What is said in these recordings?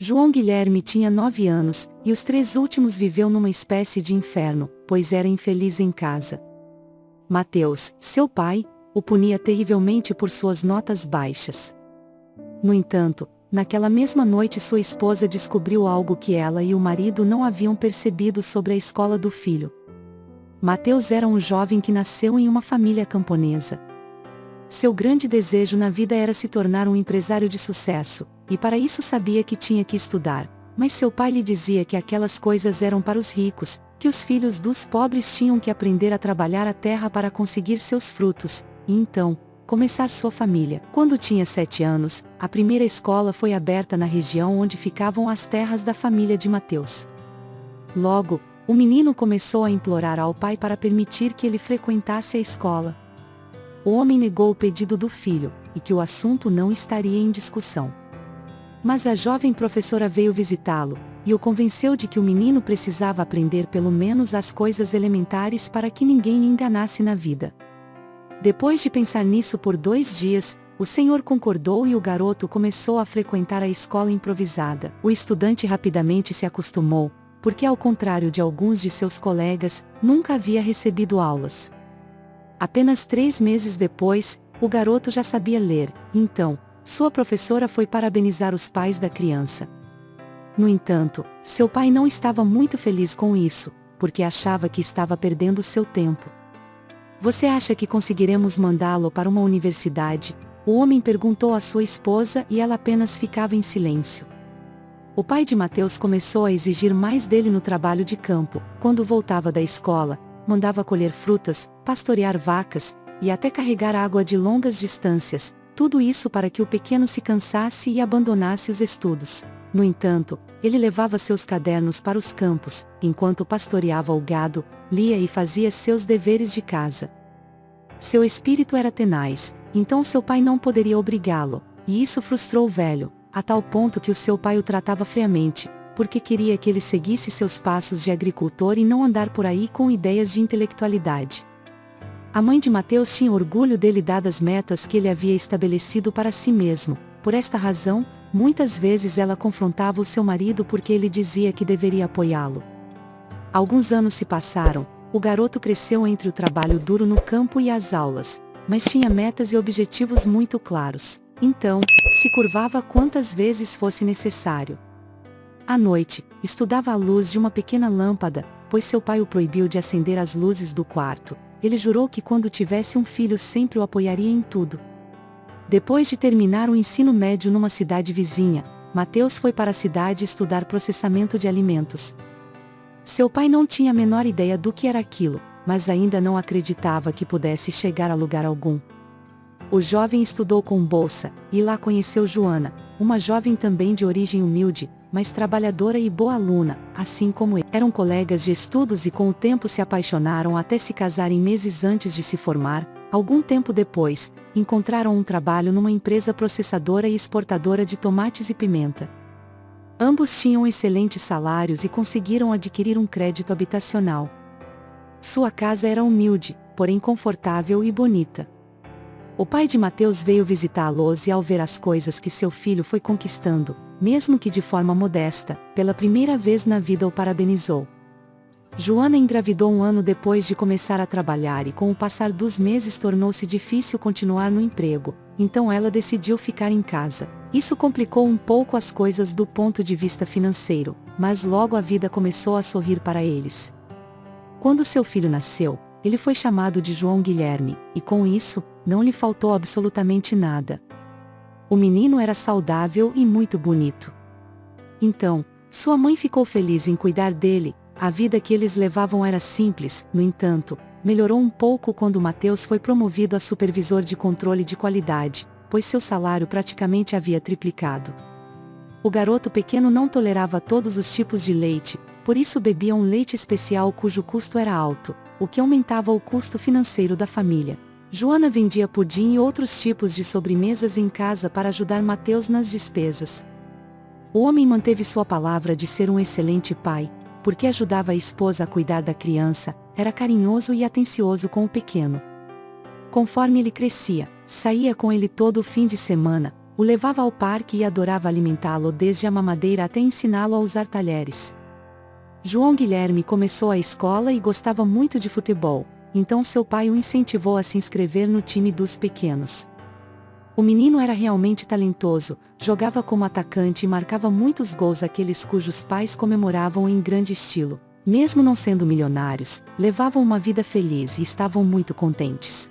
João Guilherme tinha 9 anos, e os 3 últimos viveu numa espécie de inferno, pois era infeliz em casa. Mateus, seu pai, o punia terrivelmente por suas notas baixas. No entanto, naquela mesma noite sua esposa descobriu algo que ela e o marido não haviam percebido sobre a escola do filho. Mateus era um jovem que nasceu em uma família camponesa. Seu grande desejo na vida era se tornar um empresário de sucesso, e para isso sabia que tinha que estudar, mas seu pai lhe dizia que aquelas coisas eram para os ricos, que os filhos dos pobres tinham que aprender a trabalhar a terra para conseguir seus frutos, e então, começar sua família. Quando tinha 7 anos, a primeira escola foi aberta na região onde ficavam as terras da família de Mateus. Logo, o menino começou a implorar ao pai para permitir que ele frequentasse a escola. O homem negou o pedido do filho, e que o assunto não estaria em discussão. Mas a jovem professora veio visitá-lo, e o convenceu de que o menino precisava aprender pelo menos as coisas elementares para que ninguém o enganasse na vida. Depois de pensar nisso por 2 dias, o senhor concordou e o garoto começou a frequentar a escola improvisada. O estudante rapidamente se acostumou, porque ao contrário de alguns de seus colegas, nunca havia recebido aulas. Apenas 3 meses depois, o garoto já sabia ler, então, sua professora foi parabenizar os pais da criança. No entanto, seu pai não estava muito feliz com isso, porque achava que estava perdendo seu tempo. Você acha que conseguiremos mandá-lo para uma universidade? O homem perguntou à sua esposa e ela apenas ficava em silêncio. O pai de Mateus começou a exigir mais dele no trabalho de campo. Quando voltava da escola, mandava colher frutas, pastorear vacas, e até carregar água de longas distâncias, tudo isso para que o pequeno se cansasse e abandonasse os estudos. No entanto, ele levava seus cadernos para os campos, enquanto pastoreava o gado, lia e fazia seus deveres de casa. Seu espírito era tenaz, então seu pai não poderia obrigá-lo, e isso frustrou o velho, a tal ponto que o seu pai o tratava friamente, porque queria que ele seguisse seus passos de agricultor e não andar por aí com ideias de intelectualidade. A mãe de Mateus tinha orgulho dele dadas as metas que ele havia estabelecido para si mesmo. Por esta razão, muitas vezes ela confrontava o seu marido porque ele dizia que deveria apoiá-lo. Alguns anos se passaram, o garoto cresceu entre o trabalho duro no campo e as aulas, mas tinha metas e objetivos muito claros. Então, se curvava quantas vezes fosse necessário. À noite, estudava à luz de uma pequena lâmpada, pois seu pai o proibiu de acender as luzes do quarto. Ele jurou que quando tivesse um filho sempre o apoiaria em tudo. Depois de terminar o ensino médio numa cidade vizinha, Mateus foi para a cidade estudar processamento de alimentos. Seu pai não tinha a menor ideia do que era aquilo, mas ainda não acreditava que pudesse chegar a lugar algum. O jovem estudou com bolsa, e lá conheceu Joana, uma jovem também de origem humilde, mas trabalhadora e boa aluna, assim como ele. Eram colegas de estudos e com o tempo se apaixonaram até se casarem meses antes de se formar. Algum tempo depois, encontraram um trabalho numa empresa processadora e exportadora de tomates e pimenta. Ambos tinham excelentes salários e conseguiram adquirir um crédito habitacional. Sua casa era humilde, porém confortável e bonita. O pai de Mateus veio visitá-los e ao ver as coisas que seu filho foi conquistando, mesmo que de forma modesta, pela primeira vez na vida o parabenizou. Joana engravidou 1 ano depois de começar a trabalhar e com o passar dos meses tornou-se difícil continuar no emprego, então ela decidiu ficar em casa. Isso complicou um pouco as coisas do ponto de vista financeiro, mas logo a vida começou a sorrir para eles. Quando seu filho nasceu, ele foi chamado de João Guilherme, e com isso, não lhe faltou absolutamente nada. O menino era saudável e muito bonito. Então, sua mãe ficou feliz em cuidar dele. A vida que eles levavam era simples, no entanto, melhorou um pouco quando Mateus foi promovido a supervisor de controle de qualidade, pois seu salário praticamente havia triplicado. O garoto pequeno não tolerava todos os tipos de leite, por isso bebia um leite especial cujo custo era alto, o que aumentava o custo financeiro da família. Joana vendia pudim e outros tipos de sobremesas em casa para ajudar Mateus nas despesas. O homem manteve sua palavra de ser um excelente pai, porque ajudava a esposa a cuidar da criança, era carinhoso e atencioso com o pequeno. Conforme ele crescia, saía com ele todo o fim de semana, O levava ao parque e adorava alimentá-lo desde a mamadeira até ensiná-lo a usar talheres. João Guilherme começou a escola e gostava muito de futebol, então seu pai o incentivou a se inscrever no time dos pequenos. O menino era realmente talentoso, jogava como atacante e marcava muitos gols àqueles cujos pais comemoravam em grande estilo. Mesmo não sendo milionários, levavam uma vida feliz e estavam muito contentes.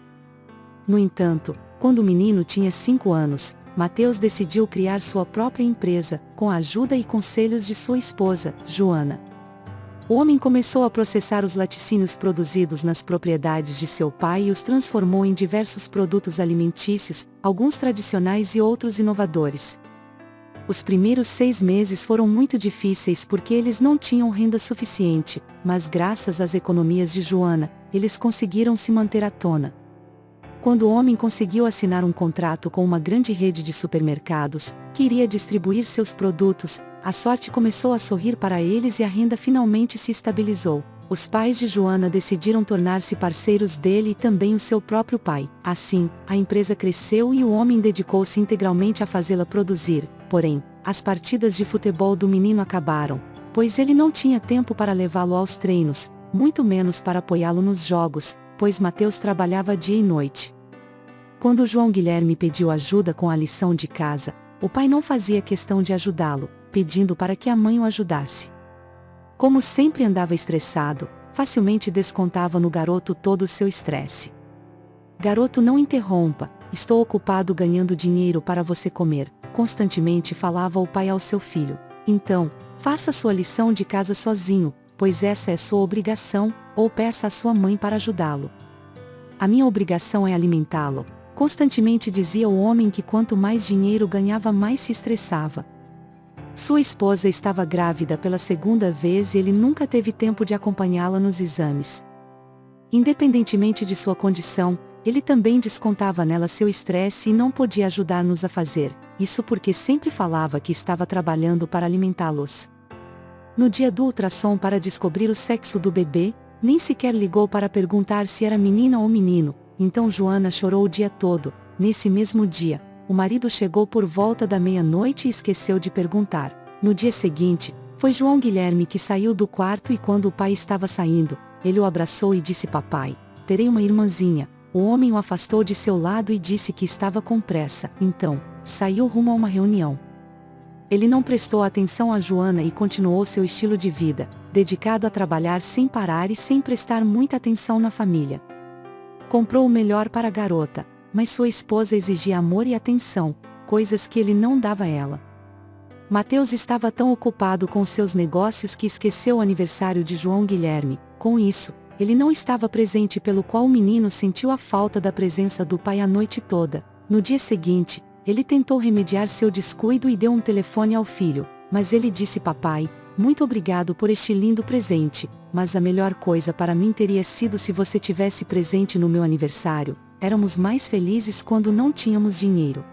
No entanto, quando o menino tinha 5 anos, Mateus decidiu criar sua própria empresa, com a ajuda e conselhos de sua esposa, Joana. O homem começou a processar os laticínios produzidos nas propriedades de seu pai e os transformou em diversos produtos alimentícios, alguns tradicionais e outros inovadores. Os primeiros 6 meses foram muito difíceis porque eles não tinham renda suficiente, mas graças às economias de Joana, eles conseguiram se manter à tona. Quando o homem conseguiu assinar um contrato com uma grande rede de supermercados, que iria distribuir seus produtos, a sorte começou a sorrir para eles e a renda finalmente se estabilizou. Os pais de Joana decidiram tornar-se parceiros dele e também o seu próprio pai. Assim, a empresa cresceu e o homem dedicou-se integralmente a fazê-la produzir. Porém, as partidas de futebol do menino acabaram, pois ele não tinha tempo para levá-lo aos treinos, muito menos para apoiá-lo nos jogos, pois Mateus trabalhava dia e noite. Quando João Guilherme pediu ajuda com a lição de casa, o pai não fazia questão de ajudá-lo, pedindo para que a mãe o ajudasse. Como sempre andava estressado, facilmente descontava no garoto todo o seu estresse. Garoto, não interrompa, estou ocupado ganhando dinheiro para você comer, constantemente falava o pai ao seu filho. Então, faça sua lição de casa sozinho, pois essa é sua obrigação, ou peça à sua mãe para ajudá-lo. A minha obrigação é alimentá-lo, constantemente dizia o homem que quanto mais dinheiro ganhava mais se estressava. Sua esposa estava grávida pela 2ª vez e ele nunca teve tempo de acompanhá-la nos exames. Independentemente de sua condição, ele também descontava nela seu estresse e não podia ajudar-nos a fazer, isso porque sempre falava que estava trabalhando para alimentá-los. No dia do ultrassom para descobrir o sexo do bebê, nem sequer ligou para perguntar se era menina ou menino, então Joana chorou o dia todo. Nesse mesmo dia, o marido chegou por volta da meia-noite e esqueceu de perguntar. No dia seguinte, foi João Guilherme que saiu do quarto e quando o pai estava saindo, ele o abraçou e disse: papai, terei uma irmãzinha. O homem o afastou de seu lado e disse que estava com pressa, então, saiu rumo a uma reunião. Ele não prestou atenção a Joana e continuou seu estilo de vida, dedicado a trabalhar sem parar e sem prestar muita atenção na família. Comprou o melhor para a garota, mas sua esposa exigia amor e atenção, coisas que ele não dava a ela. Mateus estava tão ocupado com seus negócios que esqueceu o aniversário de João Guilherme. Com isso, ele não estava presente, pelo qual o menino sentiu a falta da presença do pai a noite toda. No dia seguinte, ele tentou remediar seu descuido e deu um telefone ao filho, mas ele disse: papai, muito obrigado por este lindo presente, mas a melhor coisa para mim teria sido se você tivesse presente no meu aniversário. Éramos mais felizes quando não tínhamos dinheiro.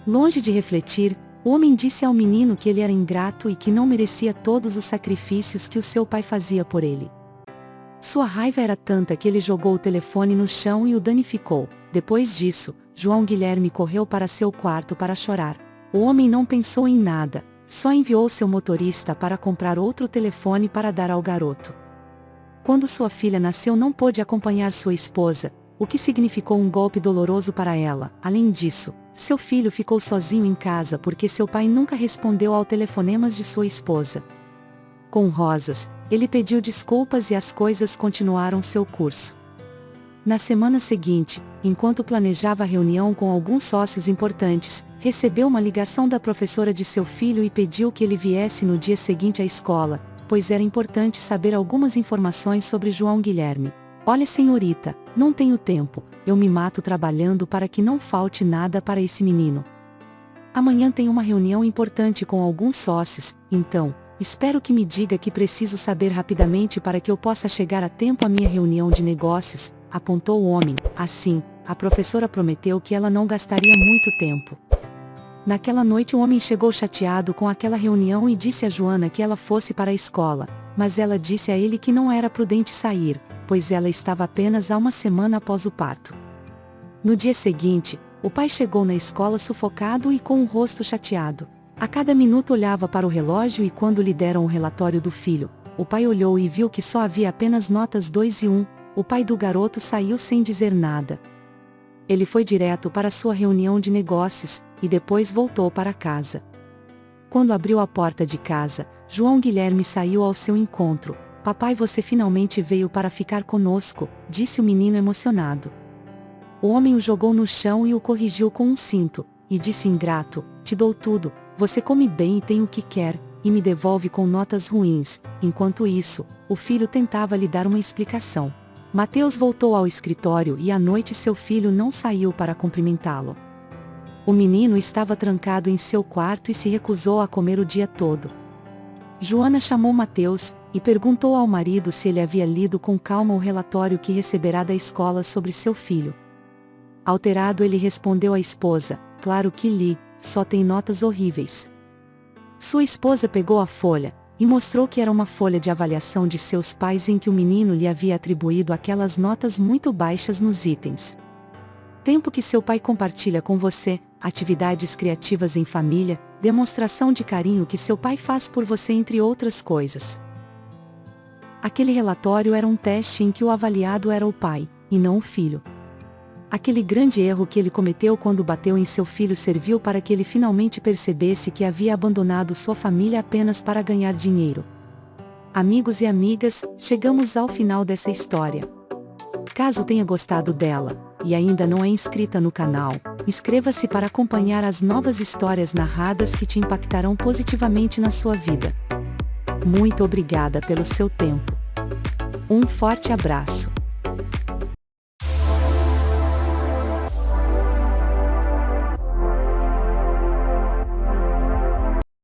Longe de refletir, o homem disse ao menino que ele era ingrato e que não merecia todos os sacrifícios que o seu pai fazia por ele. Sua raiva era tanta que ele jogou o telefone no chão e o danificou. Depois disso, João Guilherme correu para seu quarto para chorar. O homem não pensou em nada, só enviou seu motorista para comprar outro telefone para dar ao garoto. Quando sua filha nasceu, não pôde acompanhar sua esposa, o que significou um golpe doloroso para ela. Além disso, seu filho ficou sozinho em casa porque seu pai nunca respondeu aos telefonemas de sua esposa. Com rosas, ele pediu desculpas e as coisas continuaram seu curso. Na semana seguinte, enquanto planejava a reunião com alguns sócios importantes, recebeu uma ligação da professora de seu filho e pediu que ele viesse no dia seguinte à escola, pois era importante saber algumas informações sobre João Guilherme. Olha, senhorita, não tenho tempo, eu me mato trabalhando para que não falte nada para esse menino. Amanhã tem uma reunião importante com alguns sócios, então, espero que me diga que preciso saber rapidamente para que eu possa chegar a tempo à minha reunião de negócios, apontou o homem. Assim, a professora prometeu que ela não gastaria muito tempo. Naquela noite o homem chegou chateado com aquela reunião e disse a Joana que ela fosse para a escola, mas ela disse a ele que não era prudente sair, pois ela estava apenas há uma semana após o parto. No dia seguinte, O pai chegou na escola sufocado e com o rosto chateado. A cada minuto olhava para o relógio e quando lhe deram o relatório do filho, o pai olhou e viu que só havia apenas notas 2 e 1, o pai do garoto saiu sem dizer nada. Ele foi direto para sua reunião de negócios, e depois voltou para casa. Quando abriu a porta de casa, João Guilherme saiu ao seu encontro. Papai, você finalmente veio para ficar conosco, disse o menino emocionado. O homem o jogou no chão e o corrigiu com um cinto, e disse ingrato, te dou tudo, você come bem e tem o que quer, e me devolve com notas ruins. Enquanto isso, o filho tentava lhe dar uma explicação. Mateus voltou ao escritório e à noite seu filho não saiu para cumprimentá-lo. O menino estava trancado em seu quarto e se recusou a comer o dia todo. Joana chamou Mateus, e perguntou ao marido se ele havia lido com calma o relatório que receberá da escola sobre seu filho. Alterado, ele respondeu à esposa, claro que li, só tem notas horríveis. Sua esposa pegou a folha, e mostrou que era uma folha de avaliação de seus pais em que o menino lhe havia atribuído aquelas notas muito baixas nos itens. Tempo que seu pai compartilha com você, atividades criativas em família, demonstração de carinho que seu pai faz por você, entre outras coisas. Aquele relatório era um teste em que o avaliado era o pai, e não o filho. Aquele grande erro que ele cometeu quando bateu em seu filho serviu para que ele finalmente percebesse que havia abandonado sua família apenas para ganhar dinheiro. Amigos e amigas, chegamos ao final dessa história. Caso tenha gostado dela, e ainda não é inscrita no canal, inscreva-se para acompanhar as novas histórias narradas que te impactarão positivamente na sua vida. Muito obrigada pelo seu tempo. Um forte abraço.